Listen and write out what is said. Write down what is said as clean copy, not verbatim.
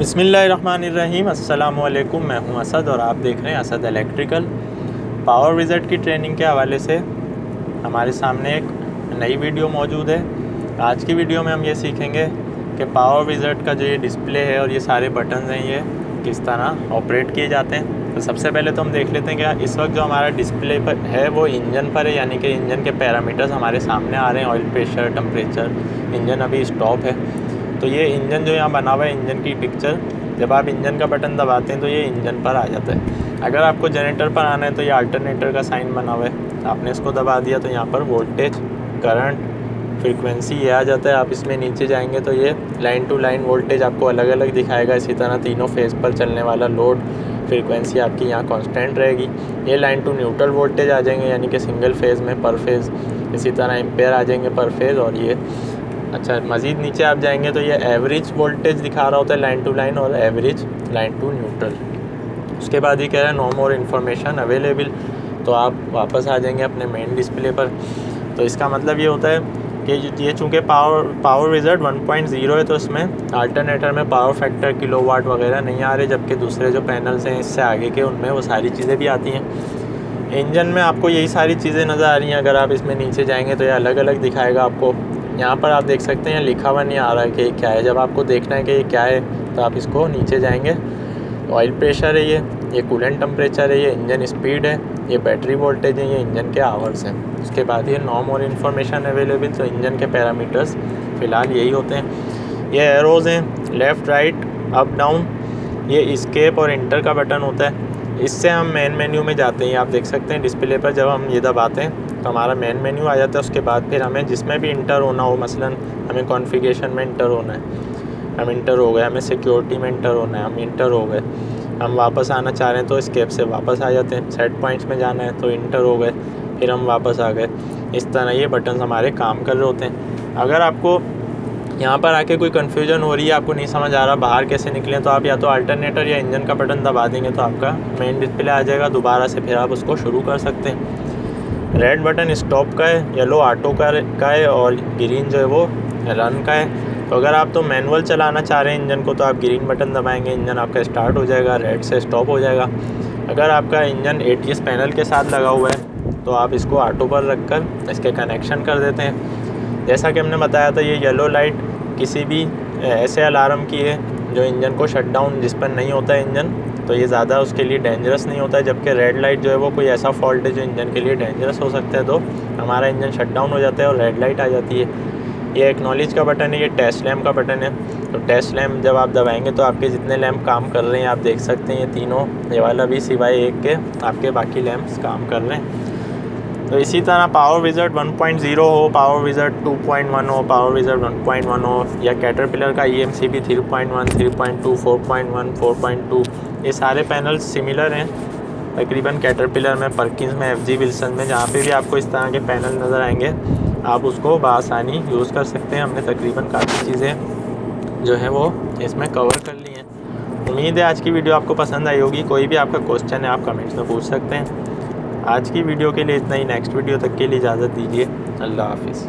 बिस्मिल्लाहिर्रहमानिर्रहीम। अस्सलामुअलैकुम। मैं हूं असद और आप देख रहे हैं असद इलेक्ट्रिकल। पावर विज़िट की ट्रेनिंग के हवाले से हमारे सामने एक नई वीडियो मौजूद है। आज की वीडियो में हम ये सीखेंगे कि पावर विज़िट का जो ये डिस्प्ले है और ये सारे बटन हैं ये किस तरह ऑपरेट किए जाते हैं। तो सबसे पहले तो हम देख लेते हैं कि इस वक्त जो हमारा डिस्प्ले पर है वो इंजन पर है, यानी कि इंजन के पैरामीटर्स हमारे सामने आ रहे हैं। ऑयल प्रेशर, टेम्परेचर, इंजन अभी स्टॉप है। तो ये इंजन जो यहाँ बना हुआ है, इंजन की पिक्चर, जब आप इंजन का बटन दबाते हैं तो ये इंजन पर आ जाता है। अगर आपको जनरेटर पर आना है तो ये अल्टरनेटर का साइन बना हुआ है, आपने इसको दबा दिया तो यहाँ पर वोल्टेज, करंट, फ्रीक्वेंसी ये आ जाता है। आप इसमें नीचे जाएंगे तो ये लाइन टू लाइन वोल्टेज आपको अलग अलग दिखाएगा। इसी तरह तीनों फेज़ पर चलने वाला लोड फ्रीक्वेंसी आपकी यहाँ कांस्टेंट रहेगी। ये लाइन टू न्यूट्रल वोल्टेज आ जाएंगे, यानी कि सिंगल फेज़ में पर फेज़। इसी तरह एम्पेयर आ जाएंगे पर फेज़। और ये मज़ीद नीचे आप जाएंगे तो ये एवरेज वोल्टेज दिखा रहा होता है लाइन टू लाइन और एवरेज लाइन टू न्यूट्रल। उसके बाद ये कह रहा है नो मोर इन्फॉर्मेशन अवेलेबल। तो आप वापस आ जाएंगे अपने मेन डिस्प्ले पर। तो इसका मतलब ये होता है कि ये चूँकि पावर विज़िट 1.0 है तो इसमें अल्टरनेटर में पावर फैक्टर, किलोवाट वगैरह नहीं आ रहे, जबकि दूसरे जो पैनल्स हैं इससे आगे के उनमें वो सारी चीज़ें भी आती हैं। इंजन में आपको यही सारी चीज़ें नज़र आ रही हैं। अगर आप इसमें नीचे जाएंगे तो ये अलग अलग दिखाएगा आपको। यहाँ पर आप देख सकते हैं लिखा हुआ नहीं आ रहा है कि क्या है। जब आपको देखना है कि ये क्या है तो आप इसको नीचे जाएंगे। ऑयल प्रेशर है, ये कूलेंट टेम्परेचर है, ये इंजन स्पीड है, ये बैटरी वोल्टेज है, ये इंजन के आवर्स हैं। उसके बाद ये नो मोर इन्फॉर्मेशन अवेलेबल। तो इंजन के पैरामीटर्स फ़िलहाल यही होते हैं। ये एरोज़ हैं, लेफ़्ट, राइट, अप, डाउन। ये एस्केप और इंटर का बटन होता है। इससे हम मेन मेन्यू में जाते हैं। आप देख सकते हैं डिस्प्ले पर जब हम ये दबाते हैं तो हमारा मेन मेन्यू आ जाता है। उसके बाद फिर हमें जिसमें भी इंटर होना हो, मसलन हमें कॉन्फ़िगरेशन में इंटर होना है, हम इंटर हो गए। हमें सिक्योरिटी में इंटर होना है, हम इंटर हो गए। हम वापस आना चाह रहे हैं तो एस्केप से वापस आ जाते हैं। सेट पॉइंट्स में जाना है तो इंटर हो गए, फिर हम वापस आ गए। इस तरह ये बटन हमारे काम कर रहे होते हैं। अगर आपको यहाँ पर आके कोई कन्फ्यूजन हो रही है, आपको नहीं समझ आ रहा बाहर कैसे निकलें, तो आप या तो अल्टरनेटर या इंजन का बटन दबा देंगे तो आपका मेन डिस्प्ले आ जाएगा दोबारा से, फिर आप उसको शुरू कर सकते हैं। रेड बटन स्टॉप का है, येलो ऑटो का है और ग्रीन जो है वो रन का है। तो अगर आप तो मैनुअल चलाना चाह रहे हैं इंजन को तो आप ग्रीन बटन दबाएंगे, इंजन आपका स्टार्ट हो जाएगा, रेड से स्टॉप हो जाएगा। अगर आपका इंजन ATS पैनल के साथ लगा हुआ है तो आप इसको ऑटो पर रख कर इसके कनेक्शन कर देते हैं। जैसा कि हमने बताया था, ये येलो लाइट किसी भी ऐसे अलार्म की है जो इंजन को शट डाउन, जिस पर नहीं होता है इंजन, तो ये ज़्यादा उसके लिए डेंजरस नहीं होता है। जबकि रेड लाइट जो है वो कोई ऐसा फॉल्ट है जो इंजन के लिए डेंजरस हो सकता है, तो हमारा इंजन शट डाउन हो जाता है और रेड लाइट आ जाती है। ये एक्नॉलेज का बटन है, ये टेस्ट लैम्प का बटन है। तो टेस्ट लैम्प जब आप दबाएंगे तो आपके जितने लैम्प काम कर रहे हैं आप देख सकते हैं, ये तीनों, ये वाला भी सिवाय एक के आपके बाकी लैम्प्स काम कर रहे हैं। तो इसी तरह पावर विज़िट 1.0 हो, पावर विज़िट 2.1 हो, पावर विज़िट 1.1 हो, या कैटरपिलर का EMCB 3.1, 3.2, 4.1, 4.2, ये सारे पैनल्स सिमिलर हैं तकरीबन। कैटरपिलर में, परकिंस में, FG विल्सन में, जहाँ पे भी आपको इस तरह के पैनल नज़र आएंगे आप उसको बआसानी यूज़ कर सकते हैं। हमने तकरीबन काफ़ी चीज़ें जो हैं वो इसमें कवर कर ली हैं। उम्मीद है आज की वीडियो आपको पसंद आई होगी। कोई भी आपका क्वेश्चन है आप कमेंट्स में पूछ सकते हैं। आज की वीडियो के लिए इतना ही। नेक्स्ट वीडियो तक के लिए इजाज़त दीजिए। अल्लाह हाफ़िज़।